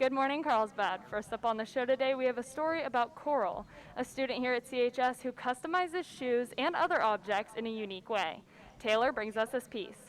Good morning, Carlsbad. First up on the show today, we have a story about Coral, a student here at CHS who customizes shoes and other objects in a unique way. Taylor brings us this piece.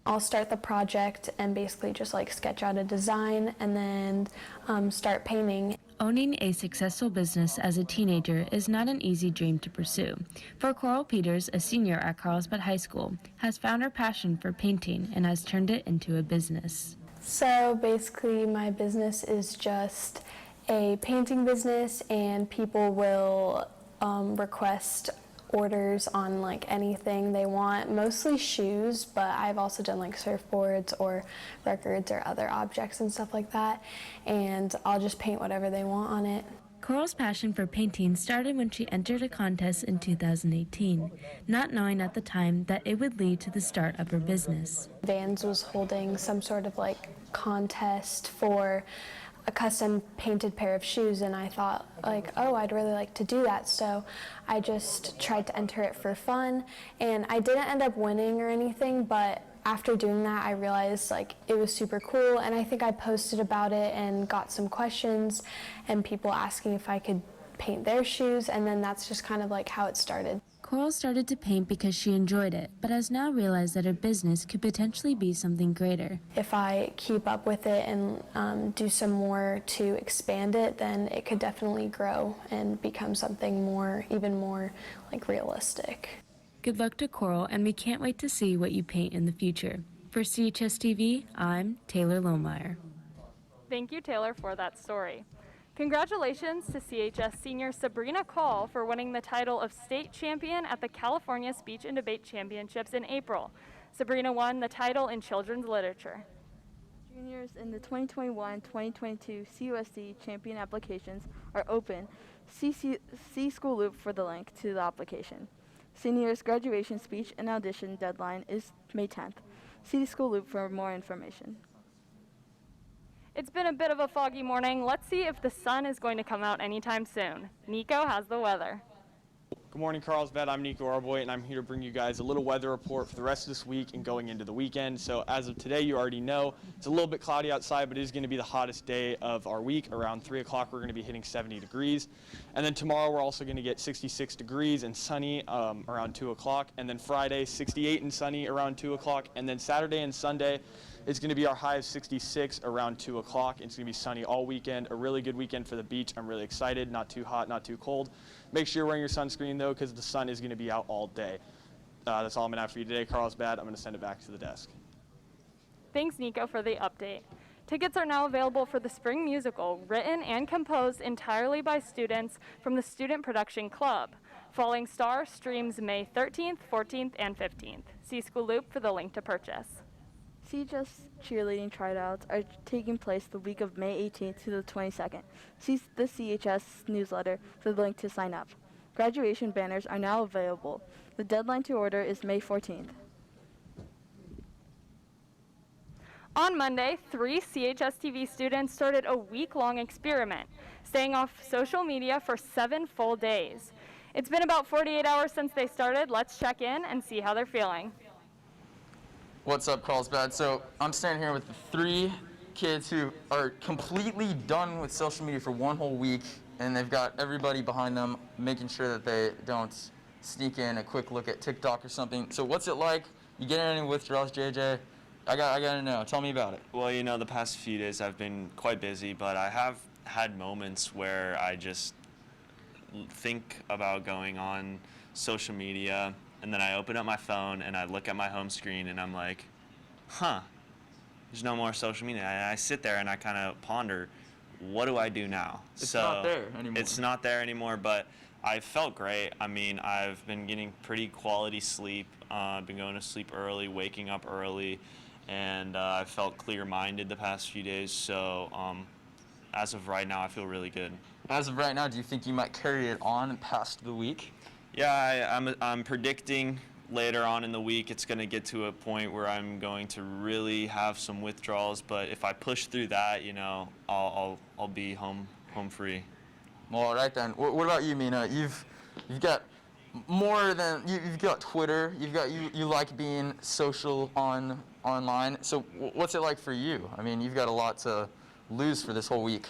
I'll start the project and basically just like sketch out a design and then start painting. Owning a successful business as a teenager is not an easy dream to pursue. For Coral Peters, a senior at Carlsbad High School, has found her passion for painting and has turned it into a business. So basically my business is just a painting business, and people will request orders on like anything they want, mostly shoes, but I've also done like surfboards or records or other objects and stuff like that, and I'll just paint whatever they want on it. Coral's passion for painting started when she entered a contest in 2018, not knowing at the time that it would lead to the start of her business. Vans was holding some sort of like contest for a custom painted pair of shoes, and I thought like, oh, I'd really like to do that, so I just tried to enter it for fun, and I didn't end up winning or anything, but after doing that I realized like it was super cool, and I think I posted about it and got some questions and people asking if I could paint their shoes, and then that's just kind of like how it started. Coral started to paint because she enjoyed it, but has now realized that her business could potentially be something greater. If I keep up with it and do some more to expand it, then it could definitely grow and become something more, even more like realistic. Good luck to Coral, and we can't wait to see what you paint in the future. For CHS TV, I'm Taylor Lohmeyer. Thank you, Taylor, for that story. Congratulations to CHS senior Sabrina Call for winning the title of state champion at the California Speech and Debate Championships in April. Sabrina won the title in children's literature. Juniors in the 2021-2022 CUSD champion applications are open. See School Loop for the link to the application. Seniors graduation speech and audition deadline is May 10th. See School Loop for more information. It's been a bit of a foggy morning. Let's see if the sun is going to come out anytime soon. Nico has the weather. Good morning, Carlsbad. I'm Nico Arboy, and I'm here to bring you guys a little weather report for the rest of this week and going into the weekend. So as of today, you already know it's a little bit cloudy outside, but it is going to be the hottest day of our week. Around 3 o'clock, we're going to be hitting 70 degrees. And then tomorrow, we're also going to get 66 degrees and sunny around 2 o'clock. And then Friday, 68 and sunny around 2 o'clock. And then Saturday and Sunday, it's going to be our high of 66 around 2 o'clock. It's going to be sunny all weekend, a really good weekend for the beach. I'm really excited, not too hot, not too cold. Make sure you're wearing your sunscreen, though, because the sun is going to be out all day. That's all I'm going to have for you today, Carlsbad. I'm going to send it back to the desk. Thanks, Nico, for the update. Tickets are now available for the spring musical, written and composed entirely by students from the Student Production Club. Falling Star streams May 13th, 14th, and 15th. See School Loop for the link to purchase. CHS cheerleading tryouts are taking place the week of May 18th to the 22nd. See the CHS newsletter for the link to sign up. Graduation banners are now available. The deadline to order is May 14th. On Monday, 3 CHS TV students started a week-long experiment, staying off social media for 7 full days. It's been about 48 hours since they started. Let's check in and see how they're feeling. What's up, Carlsbad? So I'm standing here with the 3 kids who are completely done with social media for 1 whole week, and they've got everybody behind them making sure that they don't sneak in a quick look at TikTok or something. So what's it like? You getting any withdrawals, JJ? I gotta know. Tell me about it. Well, you know, the past few days I've been quite busy, but I have had moments where I just think about going on social media, and then I open up my phone and I look at my home screen and I'm like, there's no more social media. I sit there and I kind of ponder, what do I do now? It's not there anymore. It's not there anymore, but I felt great. I mean, I've been getting pretty quality sleep. I've been going to sleep early, waking up early, and I felt clear-minded the past few days. So as of right now, I feel really good. As of right now, do you think you might carry it on past the week? Yeah, I'm predicting later on in the week it's going to get to a point where I'm going to really have some withdrawals. But if I push through that, you know, I'll be home free. Well, all right then. What about you, Mina? You've got more than you've got Twitter. You like being social online. So what's it like for you? I mean, you've got a lot to lose for this whole week?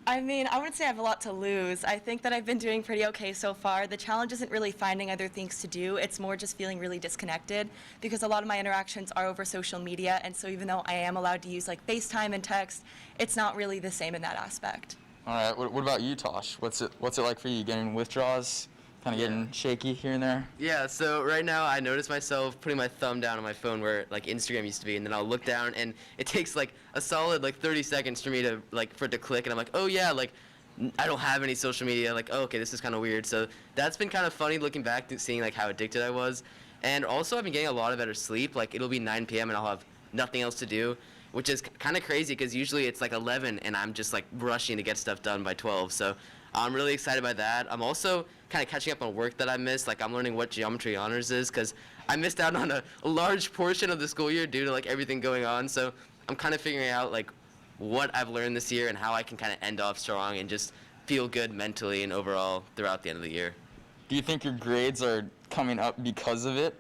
I mean, I wouldn't say I have a lot to lose. I think that I've been doing pretty okay so far. The challenge isn't really finding other things to do. It's more just feeling really disconnected because a lot of my interactions are over social media, and so even though I am allowed to use like FaceTime and text, it's not really the same in that aspect. All right, what about you, Tosh? What's it like for you? Getting withdrawals, kind of getting shaky here and there? Yeah, so right now I notice myself putting my thumb down on my phone where like Instagram used to be, and then I'll look down and it takes like a solid like 30 seconds for me to for it to click, and I'm like, oh yeah, like I don't have any social media, like, oh, okay, this is kind of weird. So that's been kind of funny looking back to seeing like how addicted I was. And also I've been getting a lot of better sleep. Like it'll be 9 p.m. and I'll have nothing else to do, which is kind of crazy because usually it's like 11 and I'm just like rushing to get stuff done by 12. So I'm really excited by that. I'm also kind of catching up on work that I missed. Like I'm learning what geometry honors is because I missed out on a large portion of the school year due to like everything going on. So I'm kind of figuring out like what I've learned this year and how I can kind of end off strong and just feel good mentally and overall throughout the end of the year. Do you think your grades are coming up because of it?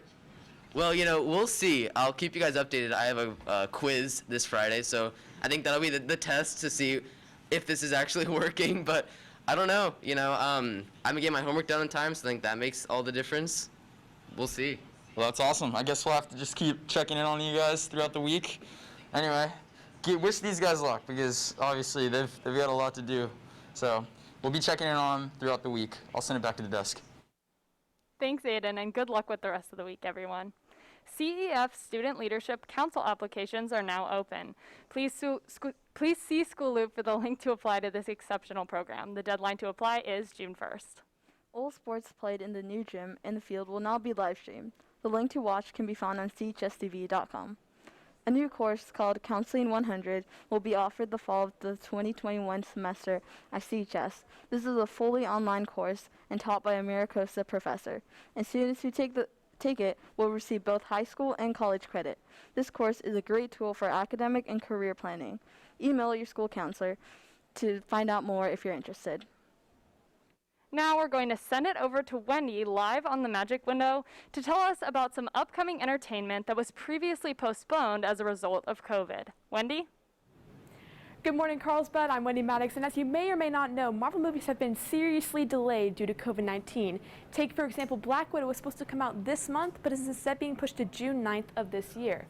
Well, you know, we'll see. I'll keep you guys updated. I have a quiz this Friday, so I think that'll be the test to see if this is actually working, but I don't know. You know, I'm gonna get my homework done in time, so I think that makes all the difference. We'll see. Well, that's awesome. I guess we'll have to just keep checking in on you guys throughout the week. Anyway, wish these guys luck because obviously they've got a lot to do. So we'll be checking in on them throughout the week. I'll send it back to the desk. Thanks, Aiden, and good luck with the rest of the week, everyone. CEF Student Leadership Council applications are now open. Please see School Loop for the link to apply to this exceptional program. The deadline to apply is June 1st. All sports played in the new gym and the field will now be live streamed. The link to watch can be found on chstv.com. A new course called Counseling 100 will be offered the fall of the 2021 semester at CHS. This is a fully online course and taught by a Maricosta professor, and students who take it will receive both high school and college credit. This course is a great tool for academic and career planning. Email your school counselor to find out more if you're interested. Now we're going to send it over to Wendy live on the Magic Window to tell us about some upcoming entertainment that was previously postponed as a result of COVID. Wendy? Good morning, Carlsbad. I'm Wendy Maddox, and as you may or may not know, Marvel movies have been seriously delayed due to COVID-19. Take, for example, Black Widow was supposed to come out this month, but is instead being pushed to June 9th of this year.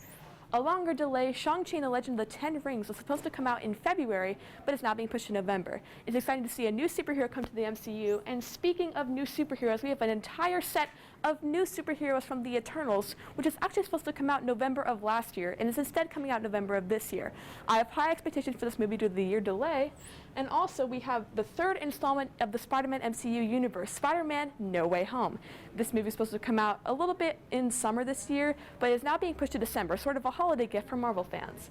A longer delay, Shang-Chi and the Legend of the Ten Rings was supposed to come out in February, but it's now being pushed to November. It's exciting to see a new superhero come to the MCU, and speaking of new superheroes, we have an entire set of new superheroes from the Eternals, which is actually supposed to come out November of last year, and is instead coming out November of this year. I have high expectations for this movie due to the year delay, and also we have the third installment of the Spider-Man MCU universe, Spider-Man No Way Home. This movie is supposed to come out a little bit in summer this year, but is now being pushed to December, sort of a holiday gift for Marvel fans.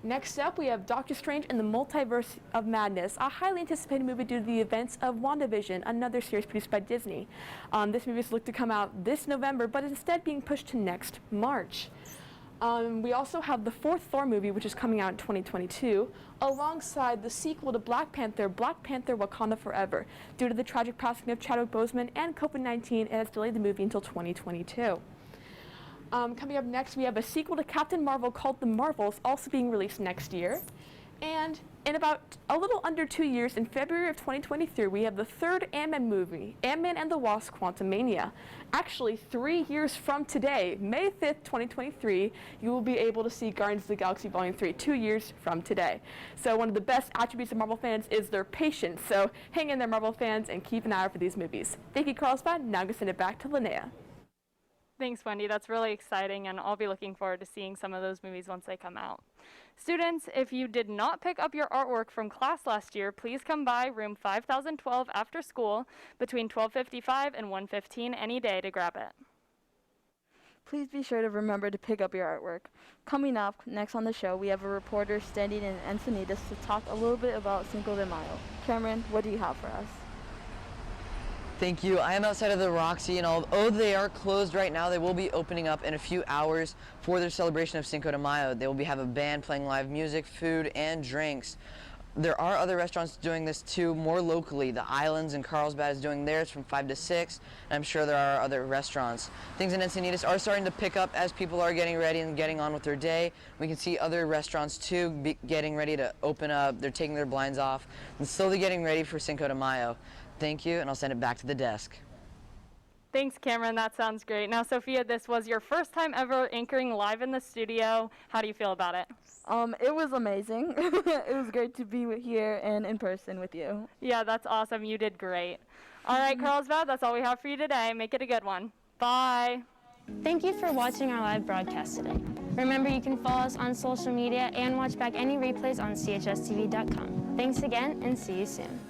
Next up, we have Doctor Strange and the Multiverse of Madness, a highly anticipated movie due to the events of WandaVision, another series produced by Disney. This movie is looked to come out this November, but is instead being pushed to next March. We also have the fourth Thor movie, which is coming out in 2022, alongside the sequel to Black Panther Wakanda Forever. Due to the tragic passing of Chadwick Boseman and COVID-19, it has delayed the movie until 2022. Coming up next, we have a sequel to Captain Marvel called The Marvels, also being released next year. And in about a little under 2 years, in February of 2023, we have the third Ant-Man movie, Ant-Man and the Wasp: Quantumania. Actually, 3 years from today, May 5th, 2023, you will be able to see Guardians of the Galaxy Volume 3, 2 years from today. So one of the best attributes of Marvel fans is their patience. So hang in there, Marvel fans, and keep an eye out for these movies. Thank you, Carlsbad. Now I'm going to send it back to Linnea. Thanks, Wendy. That's really exciting, and I'll be looking forward to seeing some of those movies once they come out. Students, if you did not pick up your artwork from class last year, please come by room 5012 after school between 12:55 and 1:15 any day to grab it. Please be sure to remember to pick up your artwork. Coming up next on the show, we have a reporter standing in Encinitas to talk a little bit about Cinco de Mayo. Cameron, what do you have for us? Thank you. I am outside of the Roxy, and although they are closed right now, they will be opening up in a few hours for their celebration of Cinco de Mayo. They will have a band playing live music, food, and drinks. There are other restaurants doing this too, more locally. The Islands in Carlsbad is doing theirs from 5 to 6, and I'm sure there are other restaurants. Things in Encinitas are starting to pick up as people are getting ready and getting on with their day. We can see other restaurants too getting ready to open up. They're taking their blinds off and slowly getting ready for Cinco de Mayo. Thank you, and I'll send it back to the desk. Thanks, Cameron. That sounds great. Now, Sophia, this was your first time ever anchoring live in the studio. How do you feel about it? It was amazing. It was great to be here and in person with you. Yeah, that's awesome. You did great. All right, Carlsbad, that's all we have for you today. Make it a good one. Bye. Thank you for watching our live broadcast today. Remember, you can follow us on social media and watch back any replays on chstv.com. Thanks again, and see you soon.